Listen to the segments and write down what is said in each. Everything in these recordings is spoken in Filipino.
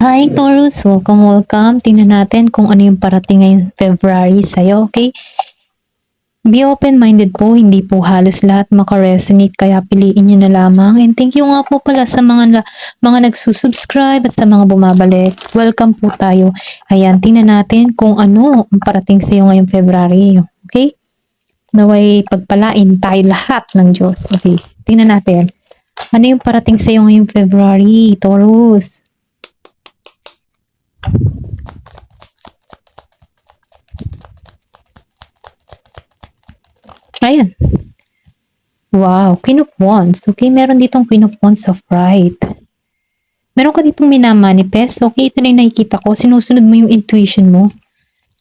Hi Taurus, welcome. Tingnan natin kung ano yung parating ngayong February sa'yo, okay? Be open-minded po, hindi po halos lahat makaresonate kaya piliin nyo na lamang. And thank you nga po pala sa mga nagsusubscribe at sa mga bumabalik. Welcome po tayo. Ayan, tingnan natin kung ano ang parating sa'yo ngayong February, okay? Naway pagpalain tayo lahat ng Diyos. Okay, tingnan natin. Ano yung parating sa'yo ngayong February, Taurus? Ayan. Wow, Queen of Wands. Okay, meron ditong Queen of Wands of Pride. Meron ka ditong minamanifest. Okay, ito na yung nakikita ko. Sinusunod mo yung intuition mo.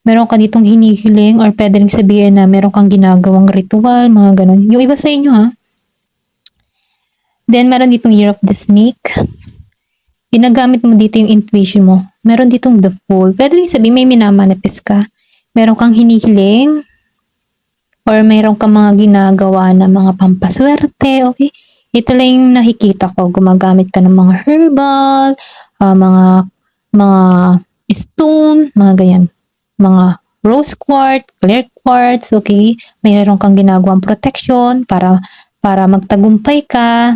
Meron ka ditong hinihiling or pwede rin sabihin na meron kang ginagawang ritual, mga ganun. Yung iba sa inyo ha. Then, meron ditong Year of the Snake. Ginagamit mo dito yung intuition mo. Meron ditong The Fool. Pwede rin sabihin may minamanifest ka. Meron kang hinihiling or mayroon kang mga ginagawa na mga pampaswerte, okay? Ito lang yung nakikita ko. Gumagamit ka ng mga herbal, mga stone, mga ganyan. Mga rose quartz, clear quartz, okay? Mayroon kang ginagawang protection para magtagumpay ka.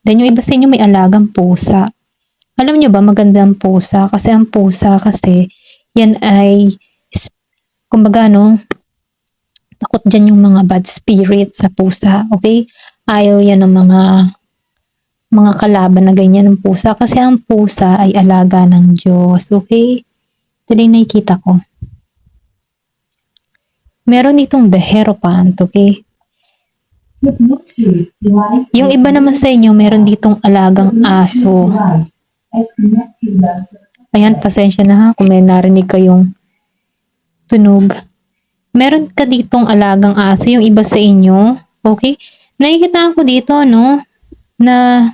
Then yung iba sa inyo may alagang pusa. Alam nyo ba magandang pusa? Kasi ang pusa kasi yan ay kumbaga no, takot dyan yung mga bad spirit sa pusa, okay? Ayaw yan ng mga kalaban na ganyan ng pusa kasi ang pusa ay alaga ng Diyos, okay? Ito lang nakikita ko. Meron ditong the Hierophant, okay? Yung iba naman sa inyo, meron ditong alagang aso. Ayan, pasensya na ha kung may narinig kayong tunog. Meron ka ditong alagang aso, yung iba sa inyo, okay? Nakikita ko dito, no, na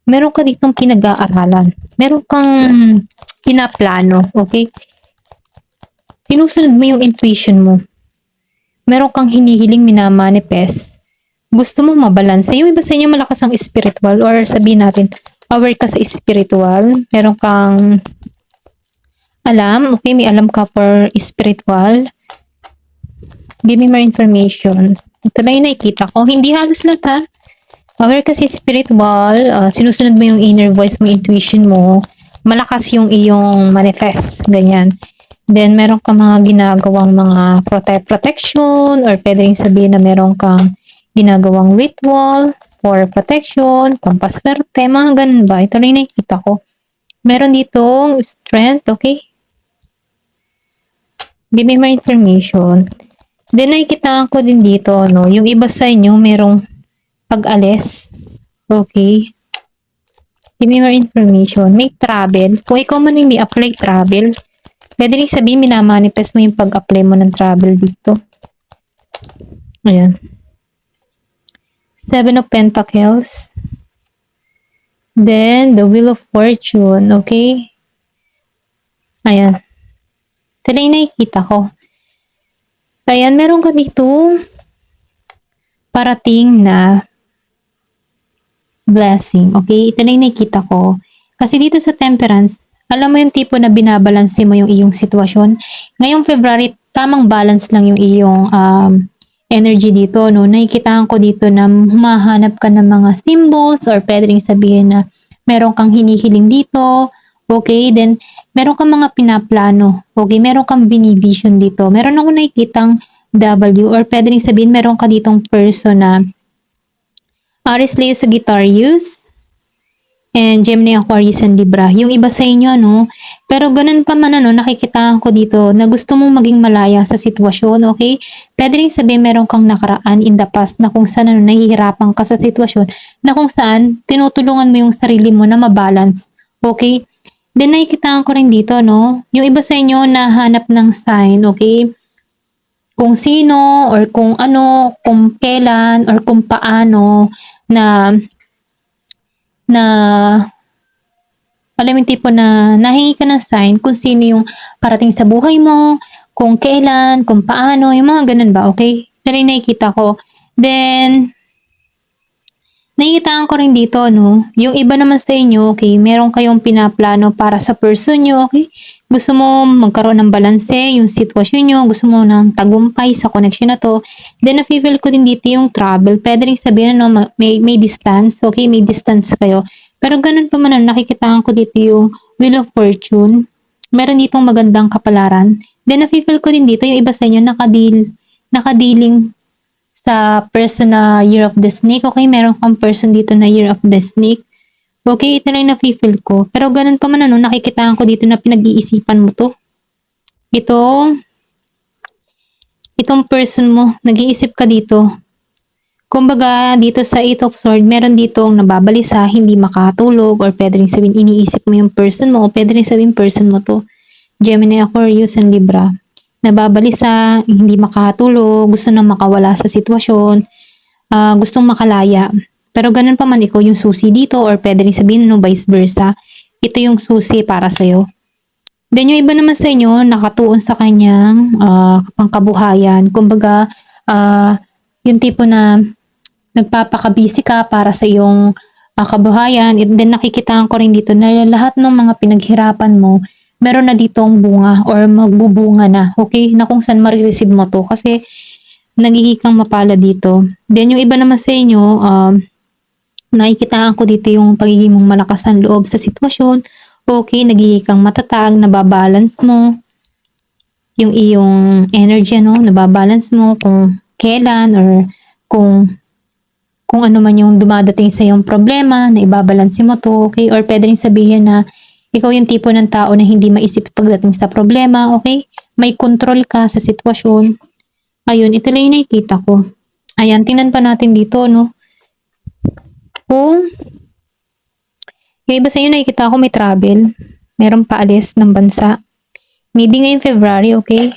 meron ka ditong pinag-aaralan. Meron kang pinaplano, okay? Sinusunod mo yung intuition mo. Meron kang hinihiling minamanifest. Gusto mo mabalanse. Yung iba sa inyo malakas ang spiritual or sabihin natin, aware ka sa spiritual. Meron kang alam, okay? May alam ka for spiritual. Give me more information. Ito na yung nakikita ko. Hindi halos lahat ha. Aware kasi spiritual, sinusunod mo yung inner voice mo, intuition mo, malakas yung iyong manifest, ganyan. Then, meron ka mga ginagawang mga protection or pwede rin sabihin na meron kang ginagawang ritual for protection, pampaswerte, mga ganun ba? Ito na yung nakikita ko. Meron ditong strength, okay? Give me more information. Then, nakikita ko din dito, no, yung iba sa inyo, merong pag-alis. Okay. Give me more information. May travel. Kung ikaw man yung may apply travel, pwede rin sabihin, minamanifest mo yung pag-apply mo ng travel dito. Ayan. Seven of Pentacles. Then, the Wheel of Fortune. Okay. Ayan. Ito na yung nakikita ko. Ayan, meron ka dito parating na blessing. Okay? Ito na yung nakikita ko. Kasi dito sa Temperance, alam mo yung tipo na binabalanse mo yung iyong sitwasyon. Ngayong February, tamang balance lang yung iyong energy dito. No? Nakikita ko dito na humahanap ka ng mga symbols or pwede rin sabihin na meron kang hinihiling dito. Okay? Then, meron kang mga pinaplano. Okay? Meron kang binivision dito. Meron ako nakikitang W or pwede rin sabihin meron ka ditong person na Aries, Leo, Sagittarius, and Gemini, Aquarius, and Libra. Yung iba sa inyo, no? Pero ganun pa man, ano, nakikita ko dito na gusto mong maging malaya sa sitwasyon, okay? Pwede rin sabihin meron kang nakaraan in the past na kung saan, ano, nahihirapan ka sa sitwasyon na kung saan tinutulungan mo yung sarili mo na mabalance, okay? Then, nakikita ko rin dito, no? Yung iba sa inyo nahanap ng sign, okay? Kung sino or kung ano, kung kailan or kung paano na alam yung tipo na nahingi ka ng sign kung sino yung parating sa buhay mo, kung kailan, kung paano, yung mga ganun ba, okay? Ito rin nakikita ko. Then, Nakikitaan ko rin dito, no? Yung iba naman sa inyo, okay, meron kayong pinaplano para sa person nyo, okay? Gusto mo magkaroon ng balanse, yung sitwasyon nyo, gusto mo ng tagumpay sa connection na to. Then, na-feel ko din dito yung travel. Pwede rin sabihin, no, may distance, okay? May distance kayo. Pero ganun pa man, nakikitaan ko dito yung Wheel of Fortune. Meron ditong magandang kapalaran. Then, na-feel ko din dito yung iba sa inyo nakadiling sa person na Year of the Snake. Okay, meron kang person dito na Year of the Snake. Okay, ito lang yung nafe-feel ko. Pero ganun pa man, nakikitaan ko dito na pinag-iisipan mo to. Itong person mo, nag-iisip ka dito. Kumbaga, dito sa Eight of Swords, meron ditong nababalisa, hindi makatulog, or pwede rin sabihin, iniisip mo yung person mo, o pwede rin sabihin person mo to. Gemini, Aquarius, and Libra. Nababalisa, hindi makatulog, gusto na makawala sa sitwasyon, gustong makalaya. Pero ganun pa man, ikaw yung susi dito, or pwede rin sabihin, no, vice versa. Ito yung susi para sa'yo. Then yung iba naman sa inyo, nakatuon sa kanyang pangkabuhayan. Kumbaga, yung tipo na nagpapakabisi ka para sa iyong kabuhayan. And then nakikitaan ko rin dito na lahat ng mga pinaghirapan mo, meron na ditong bunga or magbubunga na, okay? Na kung saan marireceive mo to kasi nagiging mapala dito. Then yung iba naman sa inyo, nakikitaan ko dito yung pagiging mong malakas ng loob sa sitwasyon. Okay, nagiging matatag, nababalance mo yung iyong energy, no? Nababalance mo kung kailan or kung ano man yung dumadating sa iyong problema, na ibabalanse mo to, okay? Or pwede rin sabihin na ikaw yung tipo ng tao na hindi maisip pagdating sa problema, okay? May control ka sa sitwasyon. Ayun, ito lang yung nakikita ko. Ayan, tingnan pa natin dito, no? Kung yung iba sa inyo nakikita ko may travel. Meron paalis ng bansa. Maybe ngayong February, okay?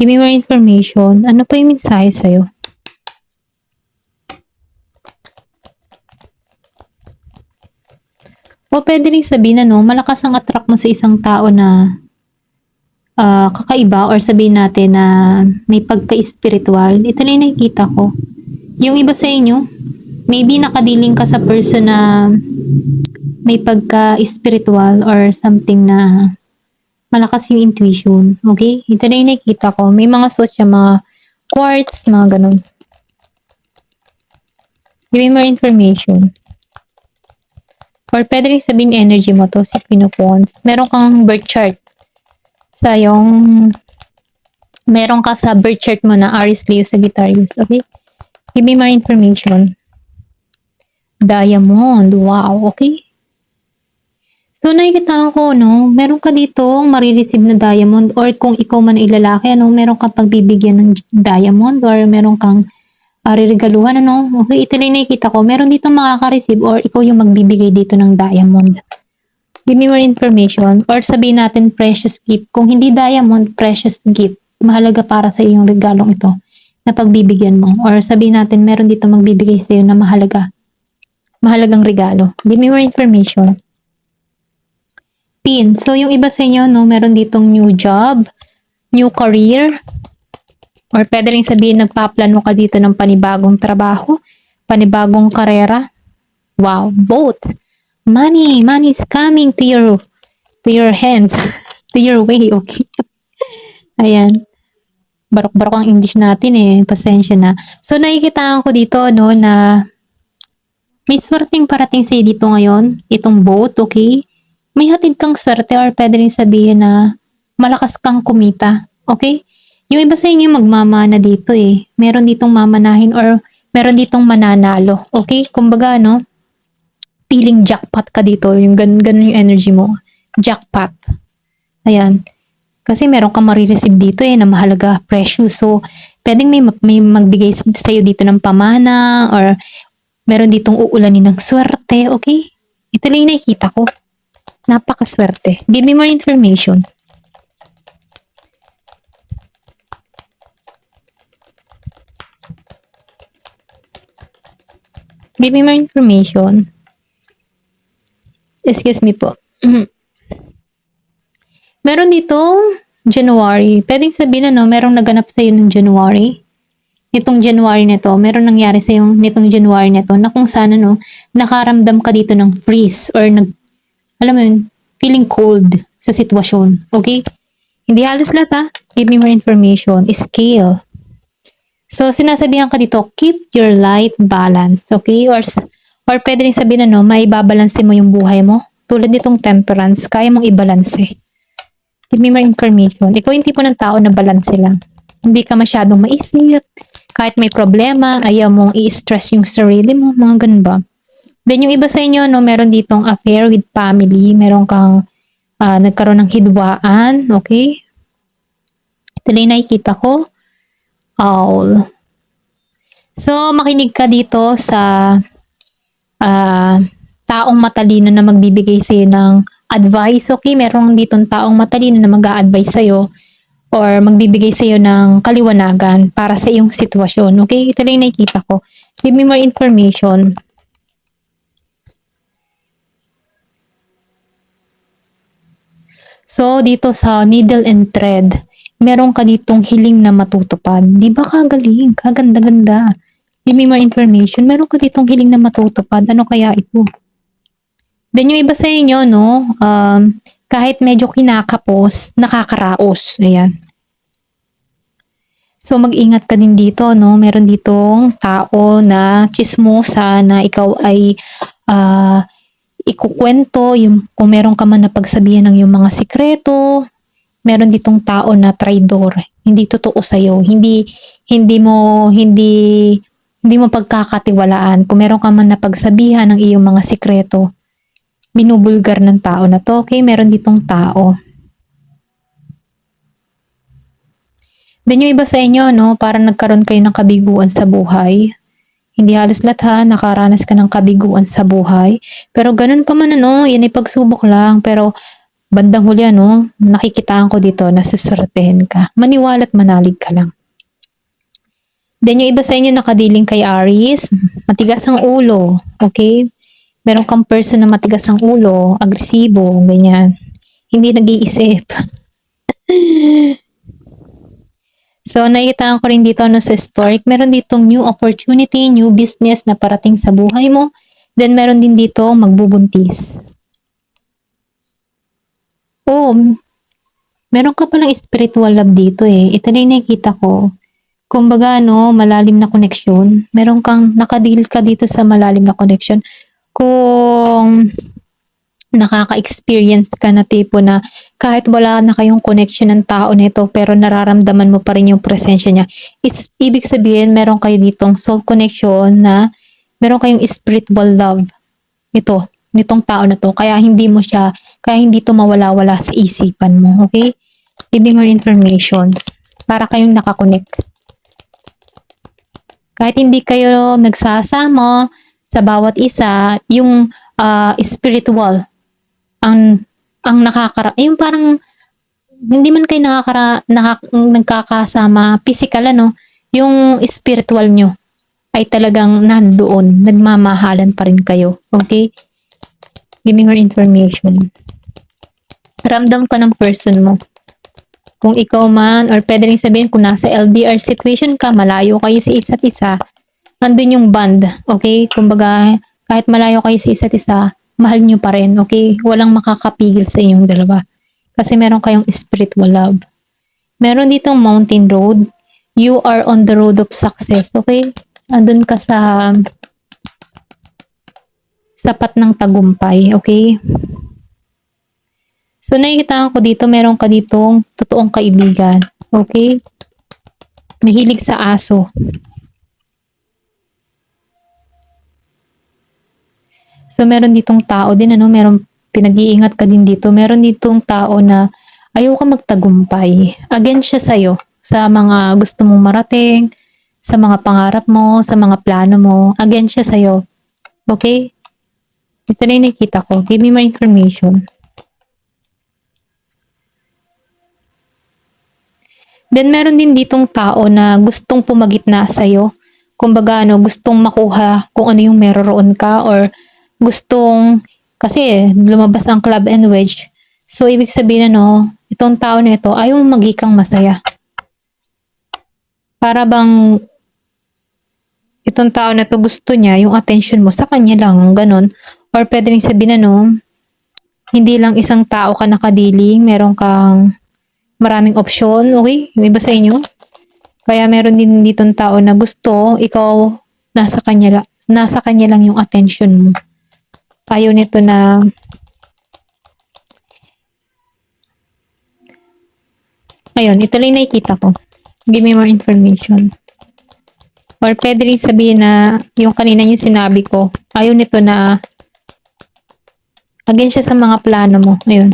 Give me more information. Ano pa yung mensahe sa'yo? O pwede rin sabihin na, no, malakas ang attract mo sa isang tao na kakaiba or sabihin natin na may pagka-spiritual. Ito na yung nakikita ko. Yung iba sa inyo, maybe nakadiling ka sa person na may pagka-spiritual or something na malakas yung intuition. Okay? Ito na yung nakikita ko. May mga suot siya, mga quartz, mga ganun. Give me more information. Or pwede rin sabihin energy mo to, si Queen of Wands. Meron kang birth chart meron ka sa birth chart mo na Aries, Leo, Sagittarius. Okay? Give me more information. Diamond. Wow. Okay? So, nakikita ko, no, meron ka dito marireceive na diamond or kung ikaw man ay lalaki, ano, meron kang pagbibigyan ng diamond or meron kang riregaluhan, ano. Okay, ito lang nakikita ko. Meron dito makaka-receive or ikaw yung magbibigay dito ng diamond. Give me more information. Or sabihin natin precious gift. Kung hindi diamond, precious gift. Mahalaga para sa iyong regalong ito na pagbibigyan mo. Or sabihin natin meron dito magbibigay sa iyo na mahalagang regalo. Give me more information. Teen. So, yung iba sa inyo, no, meron ditong new job, new career, or pwede rin sabihin, nagpaplano ka dito ng panibagong trabaho, panibagong karera. Wow, both. Money is coming to your hands, to your way, okay? Ayan. Barok-barok ang English natin eh, pasensya na. So, nakikitaan ko dito, no, na may swerteng parating sa'yo dito ngayon, itong both, okay? May hatid kang swerte or pwede rin sabihin na malakas kang kumita, okay? Yung iba sa inyo magmamana dito eh. Meron ditong mamanahin or meron ditong mananalo. Okay? Kumbaga, no? Feeling jackpot ka dito. Yung ganun yung energy mo. Jackpot. Ayan. Kasi meron kang marireceive dito eh na mahalaga, precious. So, pwedeng may magbigay sa'yo dito ng pamana or meron ditong uulanin ng swerte. Okay? Ito lang yung nakikita ko. Napakaswerte. Give me more information. Give me more information. Excuse me po. Meron dito, January. Pwedeng sabihin na, no, merong naganap sa'yo ng January. nitong January na 'to, meron nangyari sa'yo nitong January na 'to na kung saan ano, nakaramdam ka dito ng freeze or alam mo yun, feeling cold sa sitwasyon. Okay? Hindi halos lahat ha. Give me more information. Scale. So, sinasabihan ka dito, keep your life balance. Okay? Or pwede rin sabihin ano, maibabalanse mo yung buhay mo. Tulad nitong temperance, kaya mong ibalanse. Give me more information. Ikaw yung tipo ng tao na balanse lang. Hindi ka masyadong maisip. Kahit may problema, ayaw mong i-stress yung sarili mo. Mga ganun ba? Then yung iba sa inyo, no, meron ditong affair with family. Meron kang nagkaroon ng hidwaan. Okay? Ito na yung nakikita ko. Owl. So, makinig ka dito sa taong matalino na magbibigay sa'yo ng advice. Okay? Meron ditong taong matalino na mag-a-advise sa'yo or magbibigay sa'yo ng kaliwanagan para sa iyong sitwasyon. Okay? Ito lang yung nakikita ko. Give me more information. So, dito sa needle and thread, meron ka ditong hiling na matutupad. Di ba kagaling? Kaganda-ganda. Give me more information. Meron ka ditong hiling na matutupad. Ano kaya ito? Then yung iba sa inyo, no, kahit medyo kinakapos, nakakaraos. Ayan. So, mag-ingat ka din dito, no? Meron ditong tao na chismosa na ikaw ay ikukwento, yung, kung meron ka man napagsabihan ng yung mga sikreto. Meron ditong tao na traidor. Hindi totoo sa'yo. Hindi mo pagkakatiwalaan. Kung meron ka man napagsabihan ng iyong mga sikreto, binubulgar ng tao na to. Okay, meron ditong tao. Then yung iba sa inyo, no, parang nagkaroon kayo ng kabiguan sa buhay. Hindi halos lahat ha, nakaranas ka ng kabiguan sa buhay. Pero ganun pa man ano, yan ay pagsubok lang. Pero bandang huli ano, nakikitaan ko dito na susurtehin ka. Maniwala at manalig ka lang. Then yung iba sa inyo nakadiling kay Aries, matigas ang ulo. Okay? Meron kang person na matigas ang ulo, agresibo, ganyan. Hindi nag-iisip. So, nakikita ko rin dito no, sa historic, meron ditong new opportunity, new business na parating sa buhay mo. Then, meron din dito magbubuntis. Oh, meron ka palang spiritual love dito eh. Ito na yung nakikita ko. Kumbaga, no, malalim na connection. Meron kang nakadil ka dito sa malalim na connection. Kung nakaka-experience ka na tipo na kahit wala na kayong connection ng tao nito pero nararamdaman mo pa rin yung presensya niya. Ibig sabihin meron kayo ditong soul connection na meron kayong spiritual love nitong tao na to. Kaya hindi to mawala-wala sa isipan mo. Okay? Give me more information para kayong nakakonect. Kahit hindi kayo nagsasama sa bawat isa, yung spiritual ang yung parang hindi man kayo nagkakasama physical ano, yung spiritual nyo ay talagang nandoon, nagmamahalan pa rin kayo. Okay? Give me more information. Ramdam ka ng person mo. Kung ikaw man, or pwede rin sabihin kung nasa LDR situation ka, malayo kayo sa isa't isa, andun yung bond, okay? Kumbaga, kahit malayo kayo sa isa't isa, mahal nyo pa rin, okay? Walang makakapigil sa inyong dalawa. Kasi meron kayong spiritual love. Meron ditong mountain road. You are on the road of success, okay? Andun ka sa sapat ng tagumpay, okay? So, nakikita ko dito, meron ka ditong totoong kaibigan. Okay? Mahilig sa aso. So, meron ditong tao din, ano, meron pinag-iingat ka din dito. Meron ditong tao na ayaw ka magtagumpay. Against siya sa'yo sa mga gusto mong marating, sa mga pangarap mo, sa mga plano mo. Against siya sa'yo. Okay? Ito na yung nakikita ko. Give me more information. Then, meron din ditong tao na gustong pumagitna sa'yo. Kumbaga, ano, gustong makuha kung ano yung meron ka or gustong, kasi lumabas ang club and wedge. So, ibig sabihin, ano, itong tao na ito, ayaw magikang masaya. Para bang itong tao na to gusto niya yung attention mo sa kanya lang, ganon. Or pwede rin sabihin na no, hindi lang isang tao ka nakadiling, meron kang maraming option, okay? Yung iba sa inyo. Kaya meron din ditong tao na gusto, ikaw nasa kanya lang yung attention mo. Ayaw nito na ayun, ito lang nakikita ko. Give me more information. Or pwede rin sabihin na yung kanina yung sinabi ko, ayaw nito na against siya sa mga plano mo. Ayun.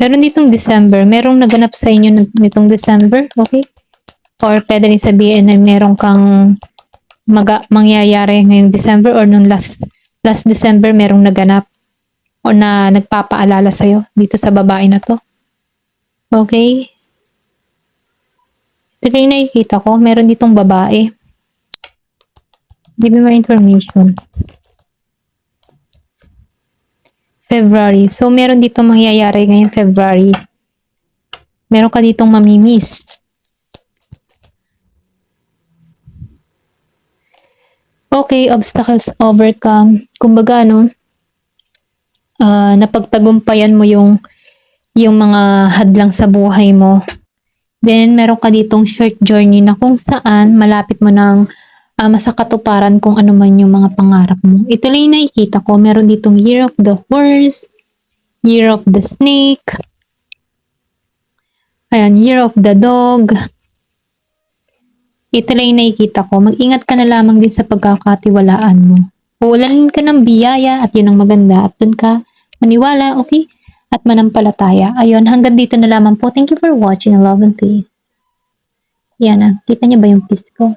Meron ditong December. Merong naganap sa inyo nitong December. Okay? Or pwede rin sabihin na meron kang mangyayari ngayong December or nung last December merong naganap o na nagpapaalala sa'yo dito sa babae na to. Okay? Ito rin nakikita ko. Meron ditong babae. Give me more information. February. So, meron ditong mangyayari ngayong February. Meron ka ditong mamimiss. Okay, obstacles overcome. Kumbaga, no, napagtagumpayan mo yung mga hadlang sa buhay mo. Then, meron ka ditong short journey na kung saan malapit mo ng masakatuparan kung ano man yung mga pangarap mo. Ito lang yung nakikita ko. Meron ditong Year of the Horse, Year of the Snake, ayan, Year of the Dog. Ito lang yung nakikita ko. Mag-ingat ka na lamang din sa pagkakatiwalaan mo. Uulan ka ng biyaya at yun ang maganda. At dun ka maniwala, okay? At manampalataya. Ayun, hanggang dito na lamang po. Thank you for watching. Love and peace. Yan na. Kita niyo ba yung peace ko?